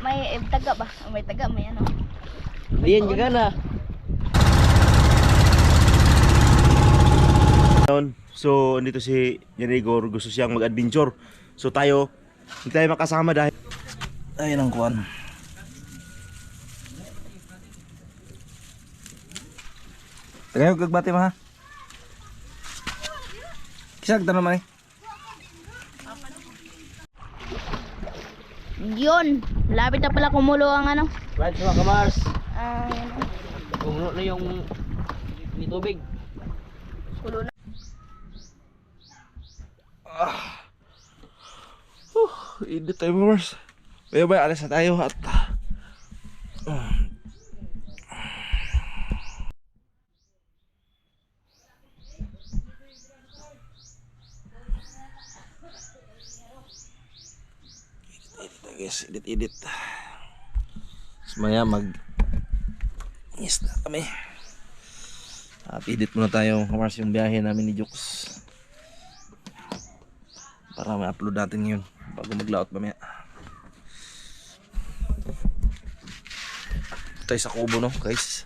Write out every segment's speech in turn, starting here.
may taga ba? May taga, may ano. Diyan juga na. So, andito si Yanigor, gusto siyang mag-adventure. So tayo, hindi tayo makasama dahil ayun ang kuwan. Tagay gagbati mo ha. Kisag tanong man eh. Yun, lapit na pala kumulo ang ano. Right mga kamars. Ang Kumulo na yung tubig. kulo na. Init tayo mamars. Bye-bye, alis na tayo at guys, edit. Sumaya isda kami. At edit muna tayo kamars yung biyahe namin ni Jux. Para ma-upload natin yun bago mag-layout mamaya. Tayo sa Kubo no guys.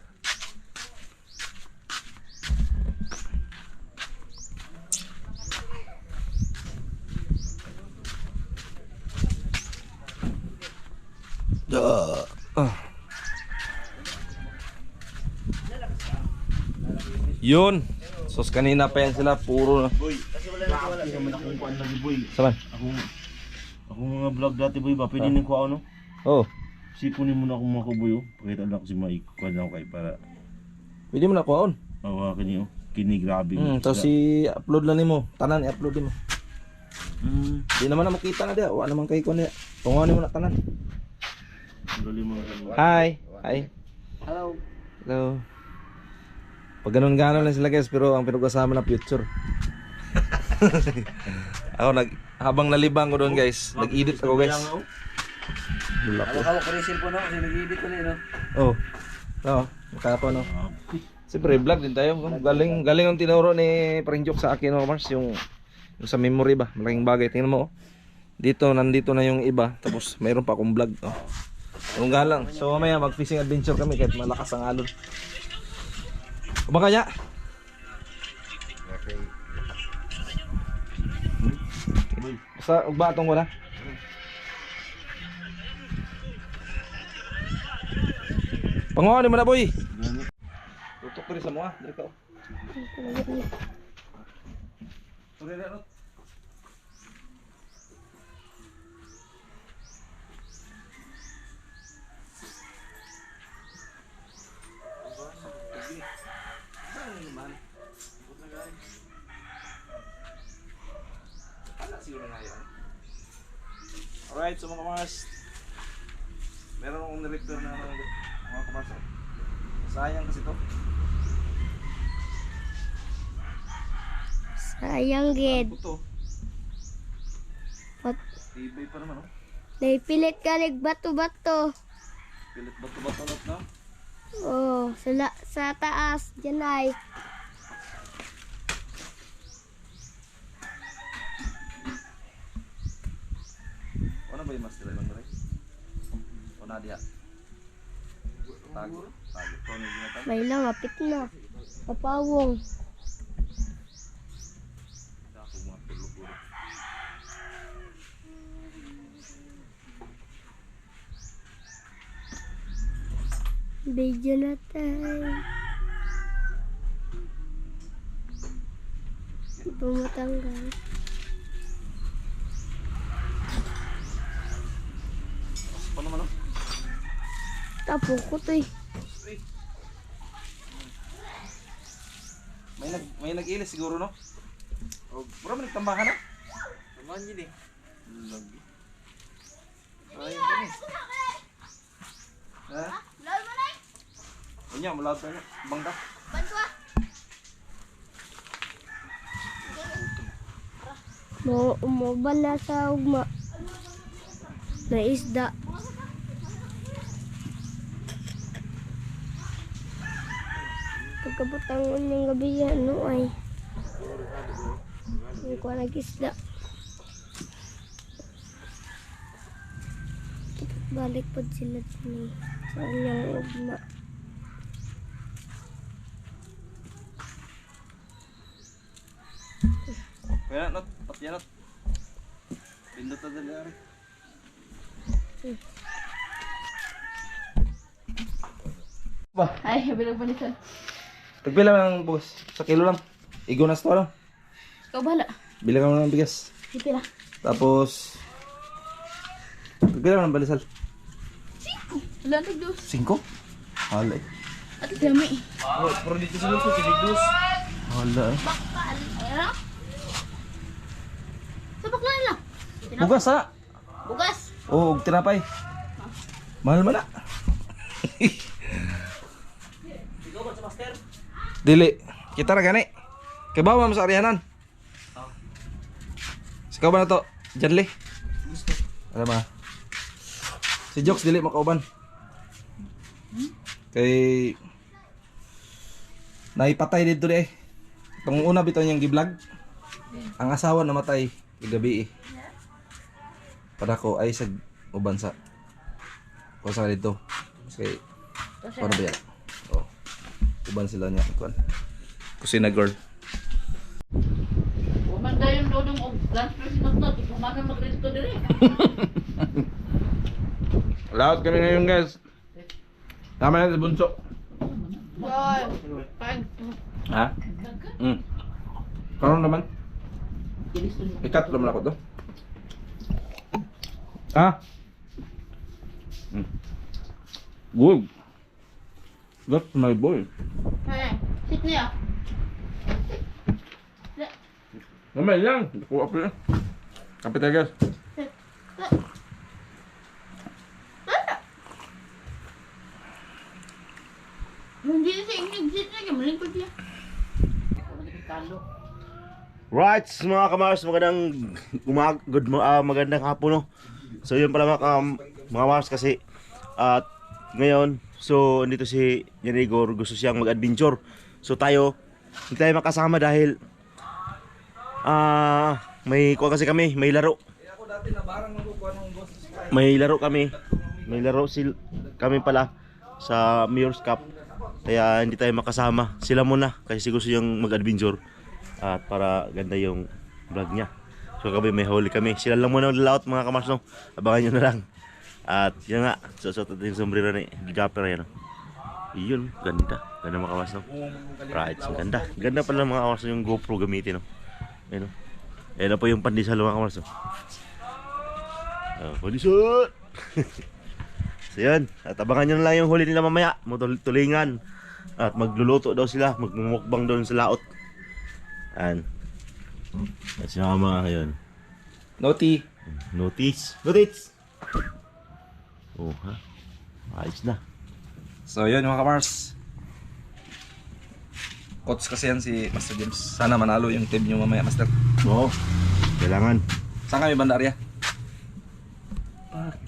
Yun. Sos kanina pa yan sila puro na. Boy, kasi wala naman akong kuan lagi boy. Saban? Ako mga vlog dati boy ba, pwede nang kuha ano? Oh. Sipunin mo na akong mga kuboy oh. Pakita na ako si Mike, kuha na ako kay para Pwede mo na kuhaon. kini oh. Kini grabe. Tapos i-upload na nimo. Tanan i-upload mo. Di naman na makita na dia. Wa naman kay ko niya. Tungonin mo na tanan. Dali mo na. Hi. Hello. Hello. Pag ganun-ganon lang sila guys, pero ang pinag-usama na future. Ako habang nalibang ko doon guys, nag-edit ako guys. Bulak ko. Hawak ko rin cellphone no, kasi nag-edit ko na no. Oh. No, mukha ko no. Siyempre vlog din tayo. Galing ang tinuro ni Prinjok sa akin no, Mars, yung sa memory ba, malaking bagay. Tingnan mo oh. Nandito na yung iba, tapos mayroon pa akong vlog. Oh. Yung galang. So mamaya mag-fishing adventure kami kahit malakas ang alon. Kumakaya. Okay. Basta ugbatong ko na. Panguha mo na boy. Tutok ko rin sa mga. Dali ka. Turi na no. Alright, so mga kamars, meron akong nirepair na mga kamars. Sayang kasi to. Sayang gid. Buto. Pat Tibay pa naman oh. pilit ka bato-bato. Pilit bato-bato lot na. Oh, sa taas diyan ay. Ano ba yung master lang rin? O Nadia? Tago. Ito na yung tago. May lang apit na. Papawong. Ako mga pulog-pulog. Video na tayo. Pumatanggal. Ano naman oh? Tapo ko to eh. May nag-ilis siguro no? O, bro, may nagtambahan na? Naman yun eh. Lagi. Ayun din eh. Ha? Lol mo na eh. Unya, mula pa na. Bangka. Bantua. Umubal na sa ugma. Na isda. Pagkabutangon ng gabi yan, no ay. Hindi ko nag-isda. Balik po sila ni sa inyong ugma. Kaya not, patya not. Pindot na dali ari. Ba, Ay, bilang balikan. tagpila lang boss. Sa kilo lang. Igo na to lang. Ikaw bahala. Bili ka mo ng bigas. Sige lang. Tapos tagpila lang ng balisal. Wala nagdos. 5? Hala eh. At dami. Pero dito sa luso, kinigdos. Hala eh. Bakal. Ayan. Sabak lang lang. Bugas ha? Bugas. Oo, og tinapay. Mahal man na. Dili. Kita ra gani. Kay bawa mo sa arihanan. Sikaw ba na to? Janli. Alam ba? Si Jokes dili makauban. Kay naipatay dito di eh. Itong una bitaw niyang gi-vlog. Ang asawa namatay gabi eh. Pada ko ay sa uban sa ko sa dito. Kasi paano ba yan? Oh. Uban sila niya kuan. Kusina girl. Uman dayon dodong og lunch na sinot. Ikaw man magresto dire. Lahat kami ngayon guys. Tama na sa bunso. Boy. Pag. Ha? Karon naman. Gilis to. Ikat naman ako to. Ah. Good. That's my boy. Hey, sit niya. Mamay lang. Kuha pa yan. Kapit na guys. Hindi na siya ingig-sit niya. Malingkod niya. Right, mga kamars, magandang hapon, no? So yun pala mga kamars kasi at ngayon, so andito si Yan Igor, gusto siyang mag-adventure. So hindi tayo makasama dahil may kuha kasi kami, may laro. May laro kami. May laro kami pala sa Mayor's Cup. Kaya hindi tayo makasama. Sila muna kasi gusto yung mag-adventure. At para ganda yung vlog niya. So kami may huli kami. Sila lang muna layout mga kamars, no? Abangan nyo na lang. At yun nga, susot natin yung sombrero ni Gapper yan. Yun, ganda. Ganda mga kamars, no? Right, so ganda. Ganda pala mga kamars yung GoPro gamitin, no? Ayun, no? Ayun na po yung pandesal mga kamars, no? Pandesal! So yun, at abangan nyo na lang yung huli nila mamaya. Tulingan. At magluluto daw sila. Magmumukbang doon sa laot. At sinama ngayon. Noti. Notice. Oh ha. Ayos na. So yun mga kamars. Coach kasi yan si Master James. Sana manalo yung team nyo mamaya, Master. Oo. Kailangan. Saan kami banda area?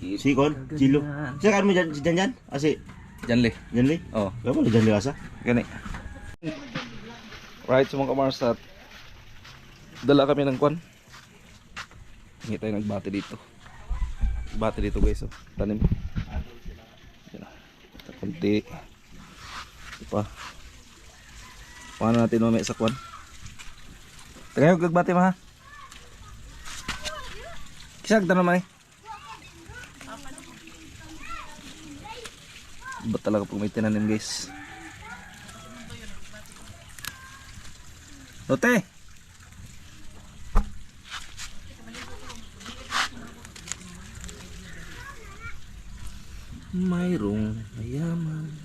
Sikon, Chilo. Saan mo dyan? Si Janjan? Si Janli. Janli? Oh, Gapa na Janli asa? gani. Right, so mga kamars, at dala kami ng kwan. Hindi tayo nagbate dito. Bate dito guys, oh. Tanim. Yan. Kunti. Ito pa. Paano natin mamaya sa kwan? Tagay huwag nagbate ma ha? Kisag na naman eh. Ba't talaga pag may tinanim guys? Lote! Mayroong mayaman,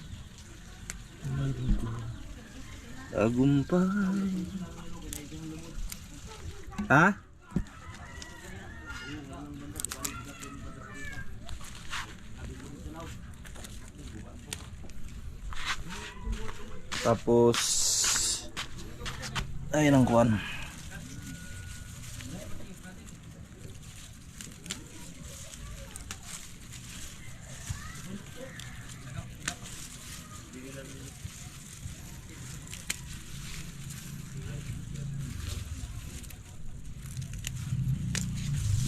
mayroong tagumpay. Ha? Tapos ayun ang kuwan.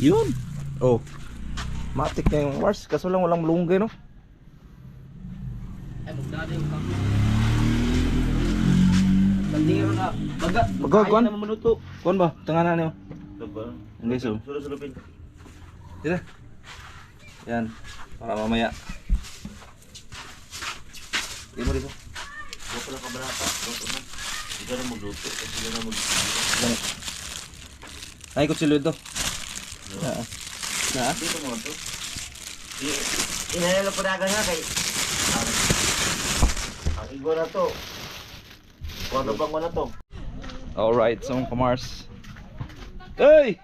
Yun. Oh. Matik na yung Mars, kaso lang walang malunggay no. Ay, magdada yung kamo. Tandiro na. Baga. Baga, kuan? na mamunuto. Kuan ba? Tanganan niyo. Diba? Hindi so. Sulupin. Dito. Yan, para mamaya. Di mo dito. Huwag pala kabalata. Luto na. Hindi ka na magluto. Kasi hindi ka na magluto. Ganit. Ay, kutsilyo ito. Na? Dito mo ito. Inanalo po dagan nga kay... Ang igo na to. Kuwado bang ko na to. Alright, so kamars. Hey!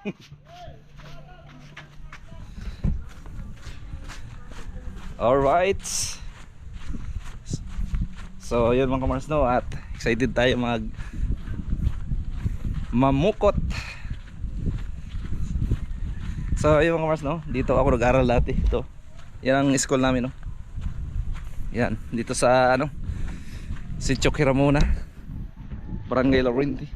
Alright. So, yun mga kamars no. At excited tayo mamukot. So, yun mga kamars no. Dito ako nag-aral dati. Ito. Yan ang school namin no. Yan. Dito sa ano. Sitio Kiramona. Barangay Laurenti.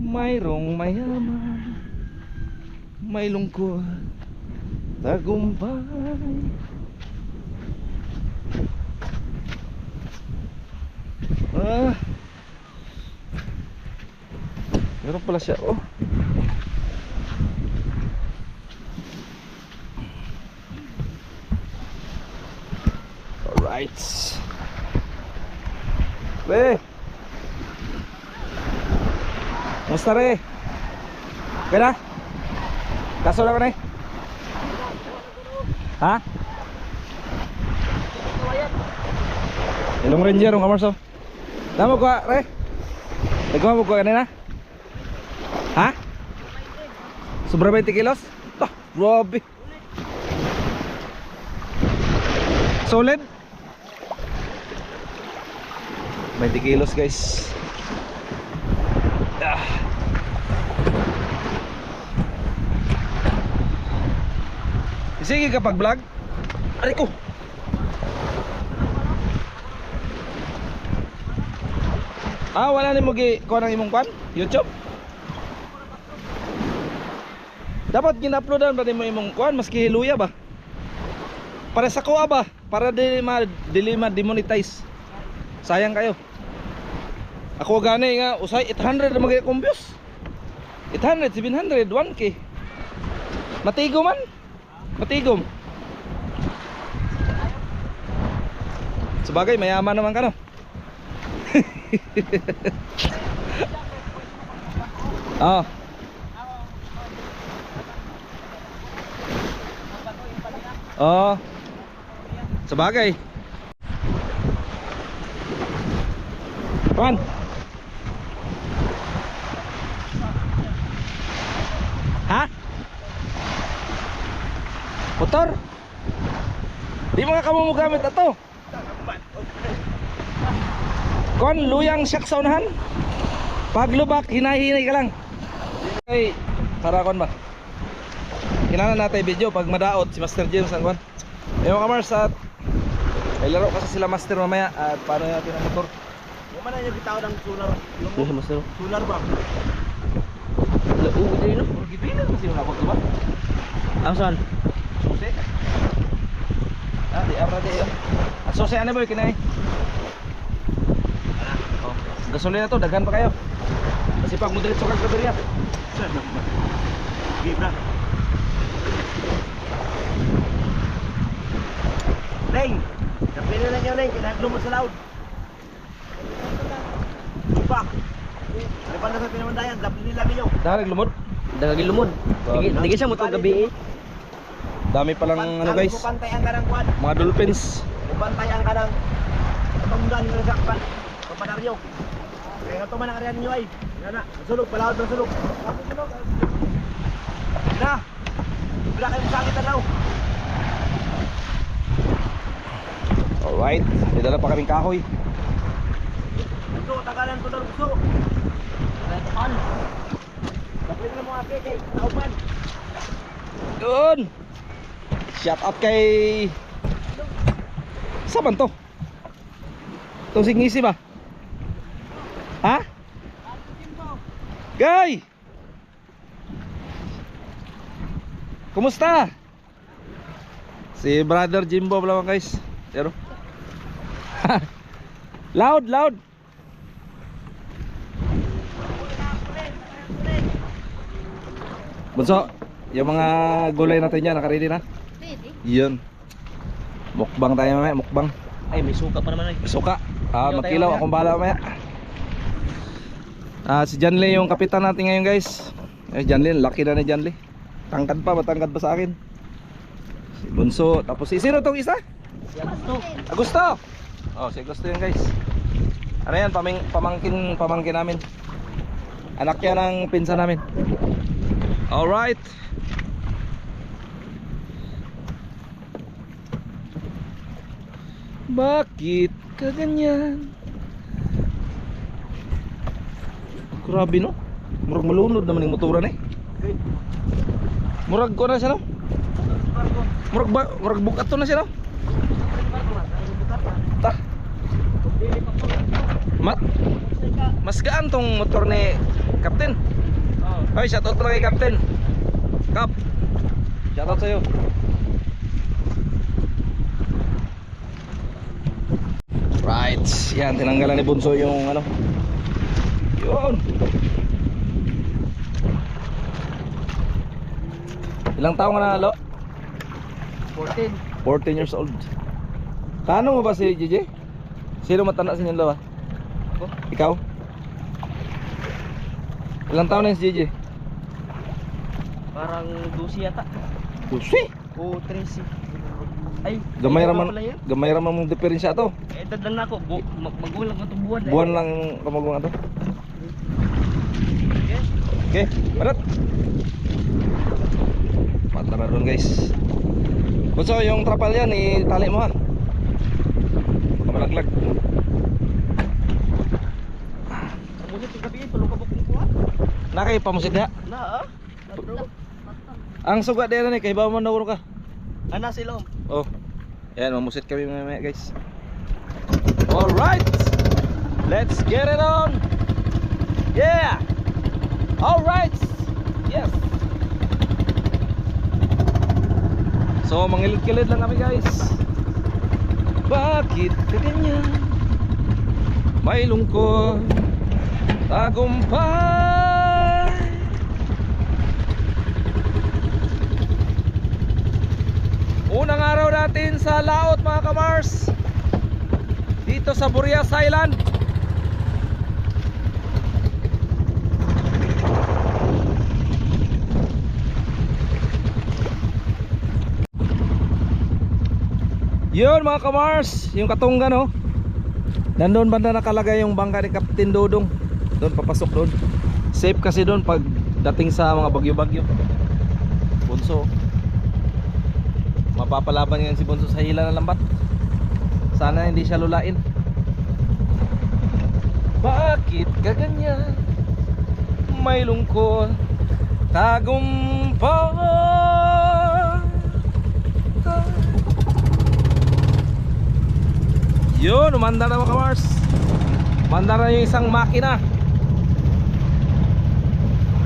Mayroong mayaman, may lungkot, tagumpay. Meron pala siya, oh. Alright. Musta re? Okay na? Kaso lang ka na eh? Ha? Ilong ranger ang kamarso. Tama ko re? Nagkuha mo ko kanina? Ha? Sobra 20 kilos? Ah, grabe. Solid? 20 kilos guys. Sige kapag vlog. Aray ko. Wala ni mo kuha ng imong kwan? YouTube? Dapat gina-uploadan pa din mo imong kwan, maski hiluya ba? Para sa kuha ba? Para dili ma-demonetize. Sayang kayo. Ako gani nga usay 800 na mag-compose. 800, 700, 1K. Matigom man. Matigom. Sabagay mayaman naman ka no. Oh. Oh. Sabagay. Pan. Ha? Motor? Di mga kamo mo gamit ato. Kon luyang siyak sa unahan. Paglubak hinahinay ka lang. Ay, para kon ba? Kinala natin video pag madaot si Master James ang kon. Ayun kamars at ay laro kasi sila Master mamaya at paano natin ang motor. Yung man na yung bitaw ng solar. Yung Master. Solar ba? Lao din no. Gibin na kasi wala ko ba? Asan? Susi. Di abra di. Susi ano ba kinay? Oh, gasolina to daghan pa kayo. Kasi pag mo diretso kag baterya. Give na. Leng, kapila na niyo Leng, kinahaglo mo sa loud. Tupak. Ano pa na sa pinamandayan, dapli nila niyo. Dalag lumod. Dagagin lumod. Digi siya mo itong gabi eh. Dami palang ano guys. Kupantayan ka ng kwan. Mga dolphins. Kupantayan ka ng katunggan ng sakpan. Kapadaryo. Kaya nga ito man ang ariyan niyo ay. Yan na, sulog, palawad ng sulog. Na! Wala kayong sakit na daw. Alright, may dala pa kaming kahoy. Ito, tagalan ko daw gusto. On. Dapli na mga keke, naupan. Yun! Shout out kay... Saan to? Itong singisi ba? Ha? Gay! Kumusta? Si Brother Jimbo pala mga guys. Pero loud, loud. Bunso, yung mga gulay natin yan, naka-ready na? Pwede. Yun. Mukbang tayo mamaya, mukbang. Ay, may suka pa naman ay. Suka. Kilaw tayo Magkilaw, mamaya. akong bahala mamaya. Si Janly yung kapitan natin ngayon guys. Janly, laki na ni Janly. Tangkad pa, matangkad pa sa akin. Si Bunso, tapos si sino tong isa? Si Agusto. Agusto. Oh, si Agusto yun guys. Ano yan, pamangkin namin. Anak yan ng pinsan namin. Alright. Bakit ka ganyan? Grabe no. Murag malunod naman yung motoran eh. Murag ko na siya no. Murag bukat to na siya no. Ta. Mas gaan tong motor ni Captain. Ay, shoutout lang kay Captain. Cap. Shoutout sa'yo. Right. Yan, tinanggalan ni Bunso yung ano. Yun. Ilang taong ka na, Lo? 14. 14 years old. Kano mo ba si JJ? Sino matanda sa inyo dalawa? Ako? Ikaw? Ilang taon na yung si JJ? Parang 12 yata. Usi! O 13. Ay, Gamay ay, raman, pala yun. gamay raman mong diferensya to. Eh, tadlan na ako. Magulang ko itong buwan. Buwan lang kamagong ato. Okay, parat. Patara doon guys. Bunso, yung trapal yan, itali mo ha. Baka malaglag. Kamulit yung gabi, tulong ka ba kung kuha? Nakaipamusid ha. Na ah. Ang suga din na kay bawa man daw ka. Ana sila. Oh. Yan, mamusit kami mamaya guys. Alright. Let's get it on. Yeah. Alright. Yes. So, mangilid-kilid lang kami guys. Bakit ka ganyan? May lungkot, tagumpay. Unang araw natin sa laot mga kamars, dito sa Burias Island. Yun mga kamars, yung Katunggan oh. Nandun banda nakalagay yung bangka ni Captain Dodong. Doon papasok doon. Safe kasi doon pag dating sa mga bagyo-bagyo. Bunso, mapapalaban yan si Bunso sa hila ng lambat. Sana hindi siya lulain. Bakit ka ganyan? May lungkot, tagumpay. Yun, umanda na mga kamars. Umanda na yung isang makina.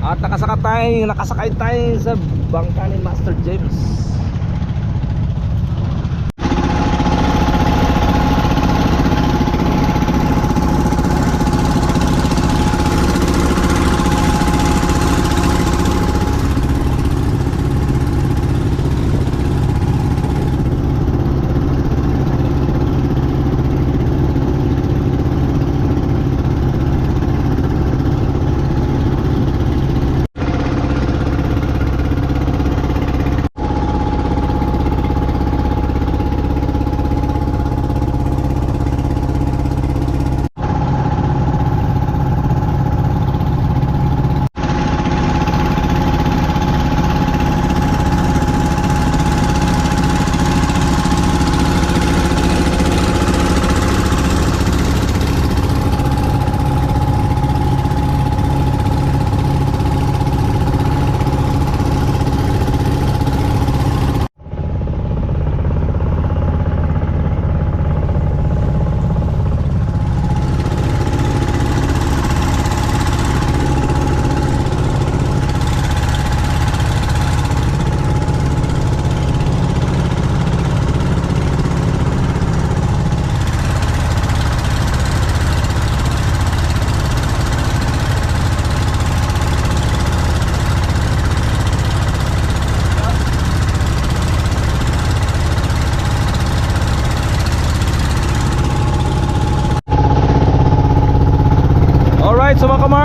At nakasakay tayo sa bangka ni Master James.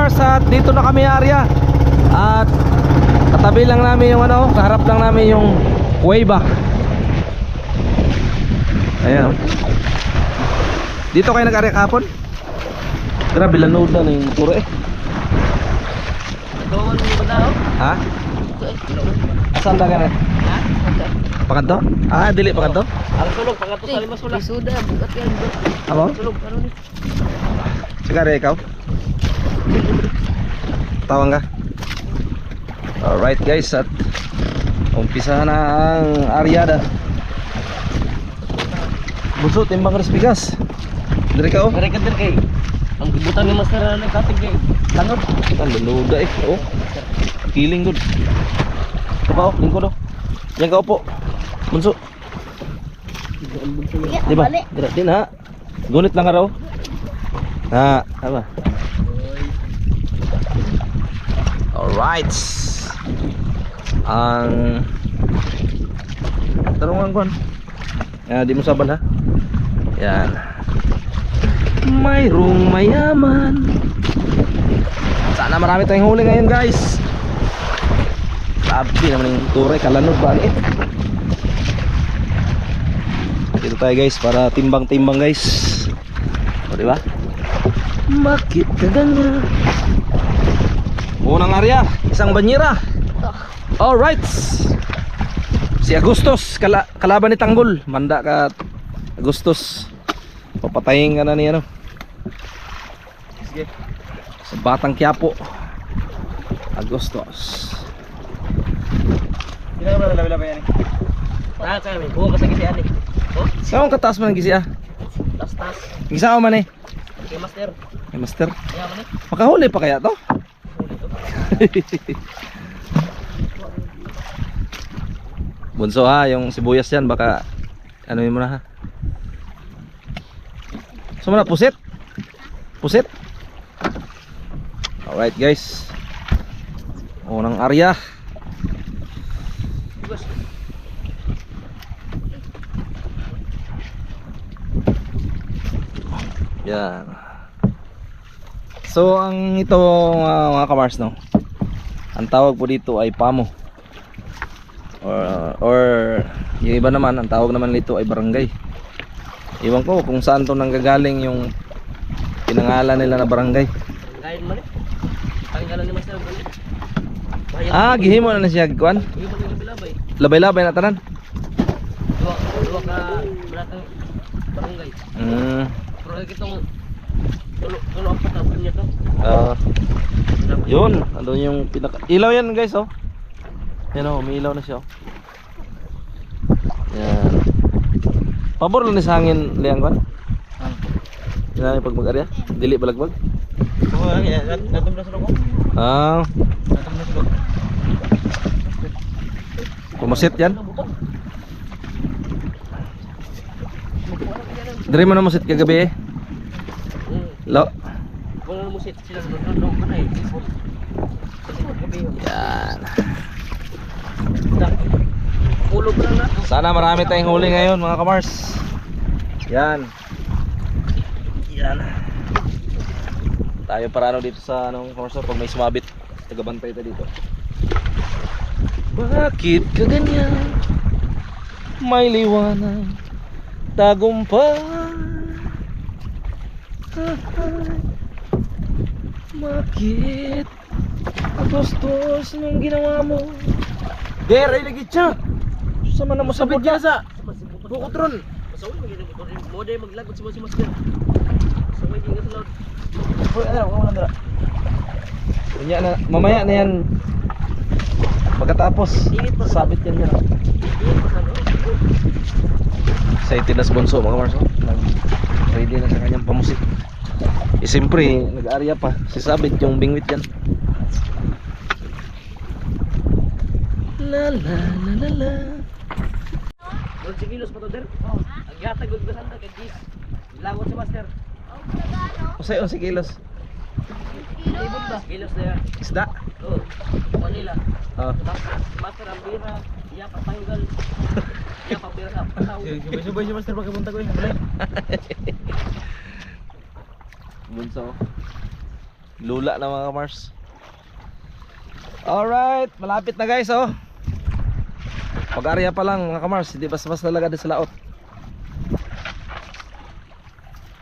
Kamars, at dito na kami area. At katabi lang namin yung ano, kaharap lang namin yung Cueva. Ayan. Dito kayo nag-area kahapon? Grabe, lanood na yung puro eh. Gawan mo ba daw? Ha? Asan ba ka na? Ha? Pakanto? Ah, dili pakanto? Ang sulog, pangato sa limas wala. Sudah, bukat yan. Amo? Sulog, ano ni? Sigari ikaw? Tawang ka? Alright guys, at umpisa na ang aryada. Bunso, timbang respigas. Dari ka oh. Dari ka kay. Ang gibutan ni master na nagkatig kay. Tanod. Ang lunuda eh. Oh. Feeling good. Ito pa oh, lingkod oh. Yan ka upo. Bunso. Di ba? Di na. Gunit lang ka raw. Ha, apa? Alright. Ang tarungan ko. Di mo saban ha. Yan. Mayroong mayaman. Sana marami tayong huli ngayon guys. Sabi naman yung turay, kalanod ba eh. Dito tayo guys para timbang-timbang guys. O diba? Bakit ka ganyan? Unang area, isang banyera. Alright. Si Agustos, kalaban ni Tanggol. Manda ka Agustos. Papatayin ka na niya no. Sige. Sa Batang Quiapo. Agustos. Kailangan mo na labi-labi yan eh. Ah, kaya may buong kasagitian eh. Oh, Saan ang kataas mo ng gisi ah? tas-tas. Gisa mo man eh. Kay master. Ay master. Kaya man eh. Makahuli pa kaya to? Bunso ha, yung sibuyas yan baka ano yun mo na ha. So muna, pusit. Pusit. Alright guys. Unang area. Yan. So ang ito mga kamars no, ang tawag po dito ay pamo. Or yung iba naman, ang tawag naman dito ay barangay. Iwan ko kung saan to nanggagaling yung pinangalan nila na barangay. Ngayon man eh. Tanggalan ni master balik. Ah, gihimo na siya kuan. Hindi mo labi-labay. Labay-labay na tanan. Dua ka beratang barangay. Pero kitong tulo ang patapon niya to. Yun, andun yung pinaka ilaw yan guys oh. Yan oh, may ilaw na siya oh. Yan. Pabor lang ni sa hangin liyang kan? Yan pag mag-arya, dili balagbag. Oo, natum na sulog ko. Ah, Natum na sulog. pumasit yan. Dari mo na masit kagabi eh. Lo. Wala mo sit sila doon ko na eh. Yan. Ulo ko lang na. Sana marami tayong huli ngayon mga kamars. Yan. Yan. Tayo parano dito sa anong kamars pag may sumabit. Tagabantay tayo dito. Bakit ka ganyan? May liwanag tagumpay. Bakit Agustos nung ginawa mo? Der, ay lagi siya. Sama na mo sabit niya sa bukotron. Masaway mo day maglagot si master. Masaway din ka sa loud. Hoy, ano, wala na. Kunya na, mamaya na yan. Pagkatapos, sabit yan yan. Excited na sa bunso mga Mars. Ready na sa kanyang pamusik. Eh siyempre, nag-aarya pa. Sisabit yung bingwit yan. La la la la la. 12 kilos pa to der. Ang yata gud ba sanda kay Gis. Lagot si master. Usay 11 kilos. Kilos na yan. Isda. Oh, Manila. Oh. Master ang bira, iya patanggal. Iya pa bira sa pataw. Subay si master pagpunta ko eh. Bunso. Lula na mga kamars. Alright, malapit na guys oh. Pag-area pa lang mga kamars, hindi basta-basta talaga din sa laot.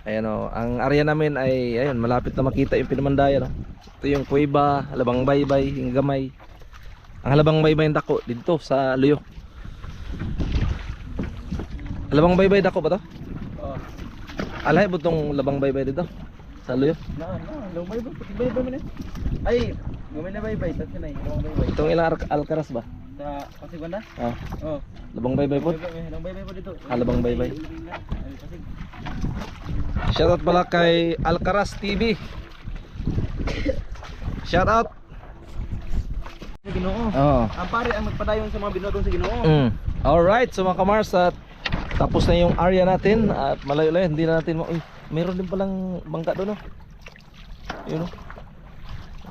Ayan oh, ang area namin ay ayun, malapit na makita yung Pinamandayan oh. Ito yung Kuweba, Halabang Baybay, yung Gamay. Ang Halabang Baybay yung dako dito sa Luyo. Halabang Baybay dako ba to? Oh. Alay butong Labang Baybay dito sa Luyo. Lumay ba? Baybay mo na. Ay, gumay na baybay. Tapos na yung baybay. Itong ilang Alcaraz ba? Sa Pasig Banda? Oh, Oh. Labang Baybay po. Baybay po dito. Halabang Baybay. Ay, Pasig. Shoutout pala kay Alcaraz TV. Shoutout. Sa Ginoo. Oh. Ang pare ang magpadayon sa mga binodong sa Ginoo. Alright, so mga kamars, at tapos na yung area natin at malayo-layo, hindi na natin uy, meron din palang bangka doon oh. Yun oh.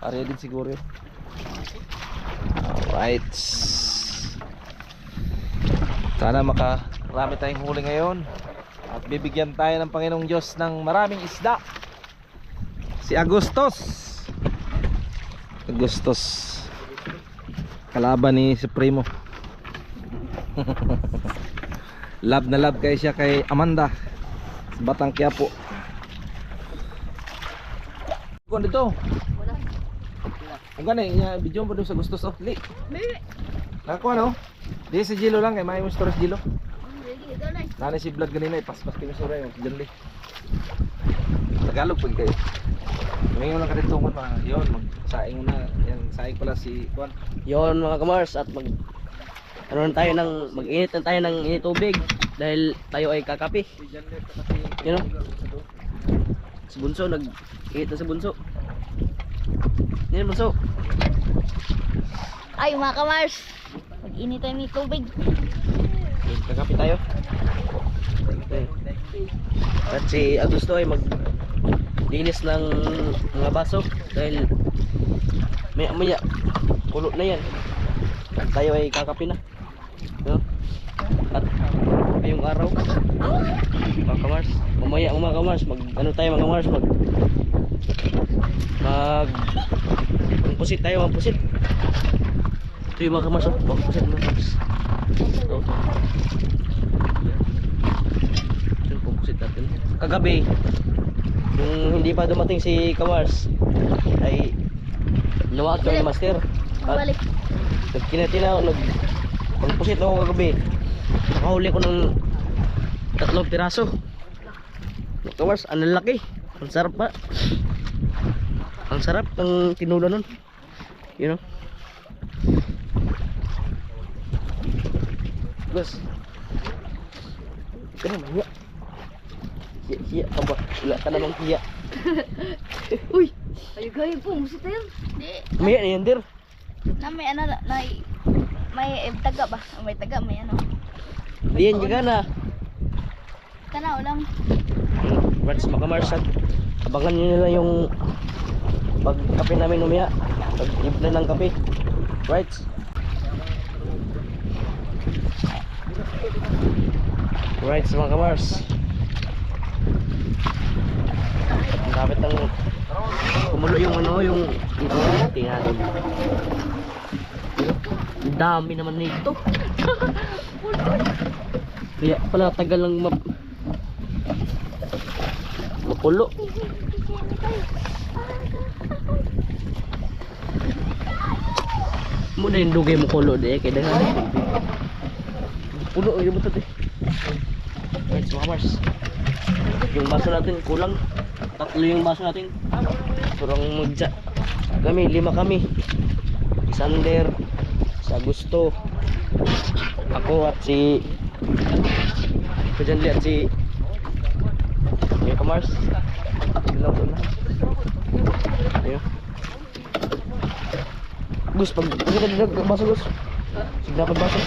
Area din siguro yun. Alright. Sana makarami tayong huli ngayon at bibigyan tayo ng Panginoong Diyos ng maraming isda. Si Agustos kalaban ni Supremo. Love na love kayo siya kay Amanda sa Batang Quiapo. Kung dito ang gani, video mo doon sa Agustos oh. Li nakakuha no? Di si Gilo lang kay may mo storage Gilo. Nanay si Vlad ganina ipaspas kayo sa rin si Janli. Tagalog pag kayo. Ngayon lang katitungan mga yun, magsaing na yan, saing pala si Juan. Yon mga kamars, at ano na tayo ng mag-init na tayo ng init tubig dahil tayo ay kakapi. You know? Si Bunso nag-init na si Bunso. Yan Bunso. Ay mga kamars, mag-init tayo ng tubig. Kakapi tayo. At si Augusto ay maglinis ng mga baso dahil maya pulo na yan. At tayo ay kakapi na. No? At ngayong araw mga kamars, mamaya mga kamars ano tayo mga kamars magpusit tayo, magpusit. Ito yung mga kamars oh. Magpusit mga kamars. Ito yung magpusit natin. Kagabi yung hindi pa dumating si Kamars ay nawag ko yung master at Balik. nagkinatina ako magpusit ako kagabi. Nakahuli ko ng 3 piraso. Kamars, ang lalaki, ang sarap pa, ang sarap ng tinula nun, you know. Gus, ikaw naman hiya. Hiya ka ba? Wala ka namang hiya. Uy, Ay gaya po, musa tayo. Di. maya na yan dir. Na may ano na may taga ba? May taga, may ano. Diyan juga na. Tanaw lang. Brats makamarsat. Abangan nyo nila yung pagkape namin umaya. Pag-ibla ng kape. Right. Right mga kamars. Ang kapit ng kumulo yung ano yung tingnan natin. Ang dami naman nito. Kaya pala tagal lang mapulo. Muna yung dugay mo kulo de kaya dahil pulo yung butot eh. Right, mga Mars, yung baso natin kulang, 3 yung baso natin. Surang magja kami, 5 kami. Sander, si Augusto, ako at si Kujanli at si Kamars. Ilaw doon na. Ayun. Gus, pag kita baso Gus. Sige dapat baso.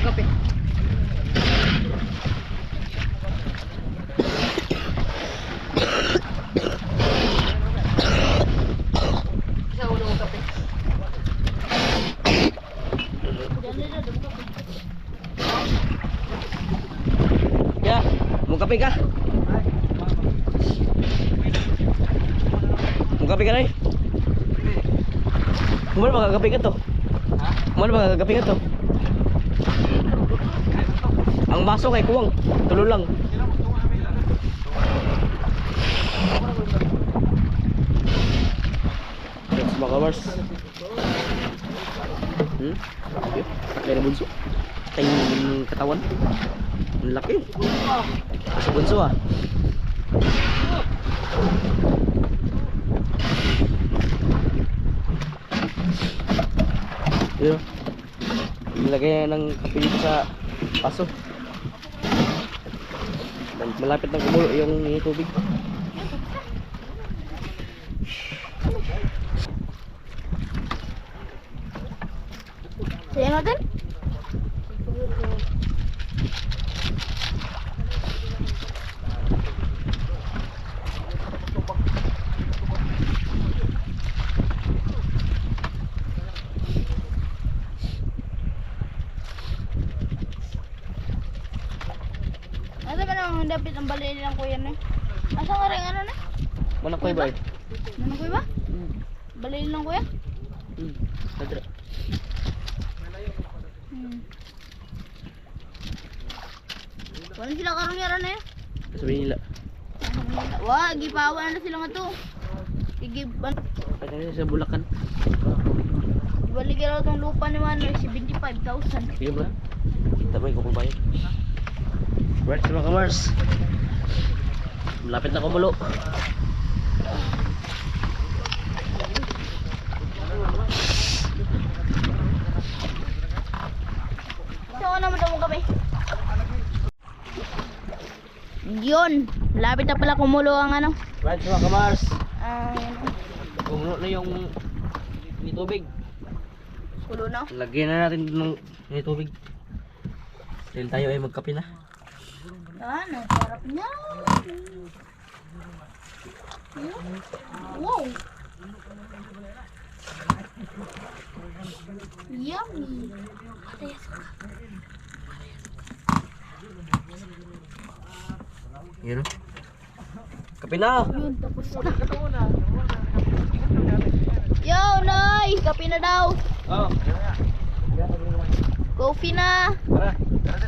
Kape. Isa ulo mo kape. Ya, mau kape kah? Mau Magkape ka na eh. Kumano magkakape ka to? Ha? Kumano magkakape ka to? Ang baso kay kuwang. Tulo lang. Let's mga kamars. Okay. Takay na bunso. Takay yung katawan. Ang laki. Sa bunso ah. Yun. Nilagay ng kape dito sa paso. Malapit ng kumulo yung tubig. Saya natin? Asa ka nang dapit ang bali nilang kuya na? Asa nga rin ano na? Mana ko ba? Ano kuya ba? Bali nilang kuya? Sadra. Wala sila karong yaran na yun? Sabihin nila. Wah, gipawan na sila nga to. Igiban. Kaya nila sa Bulacan. Balik raw itong lupa ni Manoy, 75,000. Sige ba? Kita ba yung kukubayan? Right mga kamars. Malapit na kumulo. Saan naman daw kami? Yun, malapit na pala kumulo ang ano. Right mga kamars. Yan. Kumulo na yung tubig. Kulo na. Lagyan na natin ng tubig. Dahil tayo ay magkape na. Ang sarap niya. Wow. Yummy. Yun o. Kape na! Yun, tapos na. Yo, Noy! Kape na daw. Oh. Coffee na. Tara. Tara.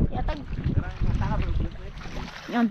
Yatag. Yan.